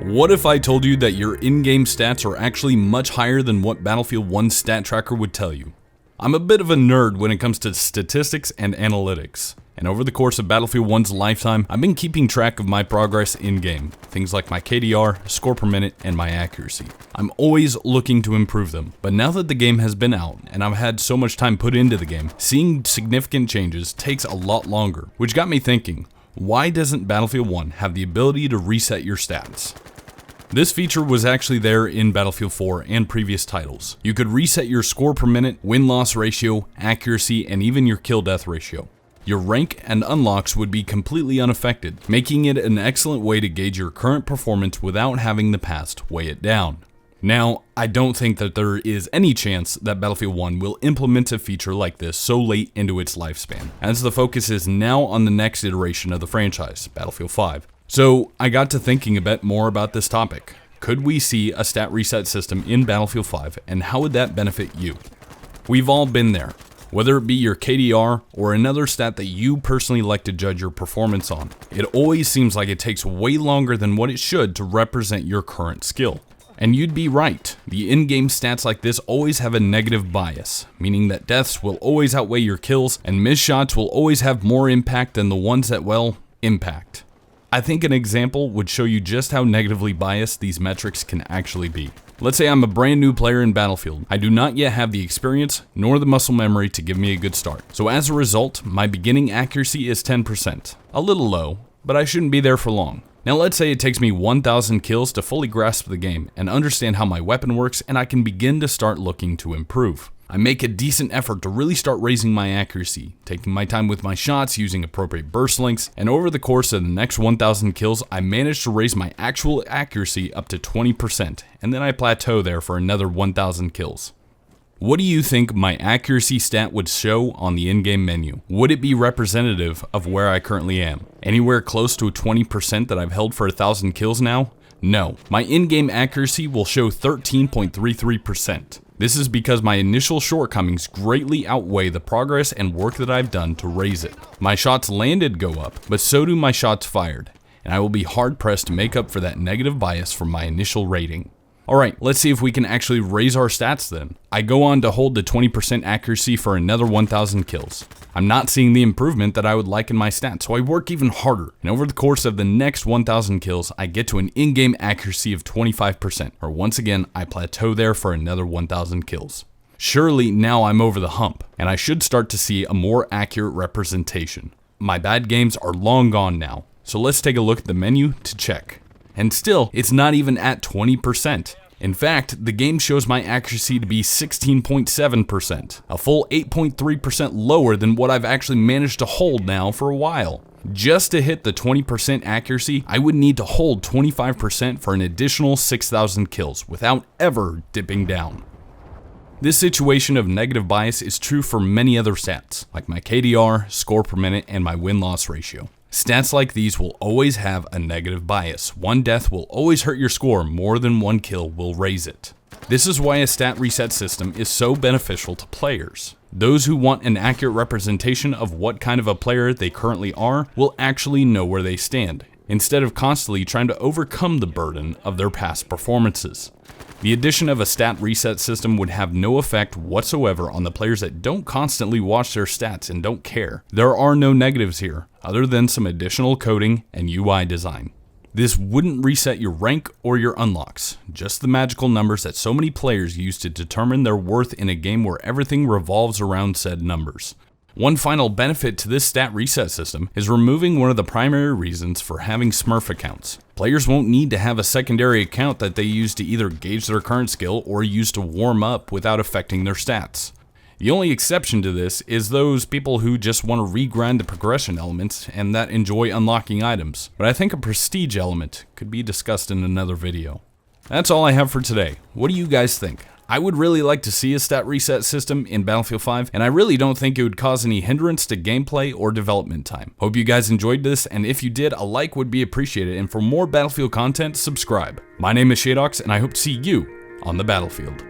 What if I told you that your in-game stats are actually much higher than what Battlefield 1's stat tracker would tell you? I'm a bit of a nerd when it comes to statistics and analytics, and over the course of Battlefield 1's lifetime, I've been keeping track of my progress in-game, things like my KDR, score per minute, and my accuracy. I'm always looking to improve them, but now that the game has been out, and I've had so much time put into the game, seeing significant changes takes a lot longer, which got me thinking, why doesn't Battlefield 1 have the ability to reset your stats? This feature was actually there in Battlefield 4 and previous titles. You could reset your score per minute, win-loss ratio, accuracy, and even your kill-death ratio. Your rank and unlocks would be completely unaffected, making it an excellent way to gauge your current performance without having the past weigh it down. Now, I don't think that there is any chance that Battlefield 1 will implement a feature like this so late into its lifespan, as the focus is now on the next iteration of the franchise, Battlefield 5. So I got to thinking a bit more about this topic. Could we see a stat reset system in Battlefield 5, and how would that benefit you? We've all been there, whether it be your KDR or another stat that you personally like to judge your performance on. It always seems like it takes way longer than what it should to represent your current skill. And you'd be right, the in-game stats like this always have a negative bias, meaning that deaths will always outweigh your kills, and missed shots will always have more impact than the ones that, well, impact. I think an example would show you just how negatively biased these metrics can actually be. Let's say I'm a brand new player in Battlefield. I do not yet have the experience nor the muscle memory to give me a good start. So as a result, my beginning accuracy is 10%. A little low, but I shouldn't be there for long. Now let's say it takes me 1,000 kills to fully grasp the game and understand how my weapon works, and I can begin to start looking to improve. I make a decent effort to really start raising my accuracy, taking my time with my shots, using appropriate burst lengths, and over the course of the next 1,000 kills, I managed to raise my actual accuracy up to 20%, and then I plateau there for another 1,000 kills. What do you think my accuracy stat would show on the in-game menu? Would it be representative of where I currently am? Anywhere close to 20% that I've held for 1,000 kills now? No, my in-game accuracy will show 13.33%. This is because my initial shortcomings greatly outweigh the progress and work that I've done to raise it. My shots landed go up, but so do my shots fired, and I will be hard pressed to make up for that negative bias from my initial rating. Alright, let's see if we can actually raise our stats then. I go on to hold the 20% accuracy for another 1,000 kills. I'm not seeing the improvement that I would like in my stats, so I work even harder. And over the course of the next 1,000 kills, I get to an in-game accuracy of 25%, or once again, I plateau there for another 1,000 kills. Surely now I'm over the hump, and I should start to see a more accurate representation. My bad games are long gone now, so let's take a look at the menu to check. And still, it's not even at 20%. In fact, the game shows my accuracy to be 16.7%, a full 8.3% lower than what I've actually managed to hold now for a while. Just to hit the 20% accuracy, I would need to hold 25% for an additional 6,000 kills without ever dipping down. This situation of negative bias is true for many other stats, like my KDR, score per minute, and my win-loss ratio. Stats like these will always have a negative bias. One death will always hurt your score more than one kill will raise it. This is why a stat reset system is so beneficial to players. Those who want an accurate representation of what kind of a player they currently are will actually know where they stand, instead of constantly trying to overcome the burden of their past performances. The addition of a stat reset system would have no effect whatsoever on the players that don't constantly watch their stats and don't care. There are no negatives here, other than some additional coding and UI design. This wouldn't reset your rank or your unlocks, just the magical numbers that so many players use to determine their worth in a game where everything revolves around said numbers. One final benefit to this stat reset system is removing one of the primary reasons for having Smurf accounts. Players won't need to have a secondary account that they use to either gauge their current skill or use to warm up without affecting their stats. The only exception to this is those people who just want to regrind the progression elements and that enjoy unlocking items, but I think a prestige element could be discussed in another video. That's all I have for today. What do you guys think? I would really like to see a stat reset system in Battlefield 5, and I really don't think it would cause any hindrance to gameplay or development time. Hope you guys enjoyed this, and if you did, a like would be appreciated, and for more Battlefield content, subscribe. My name is Shadox, and I hope to see you on the battlefield.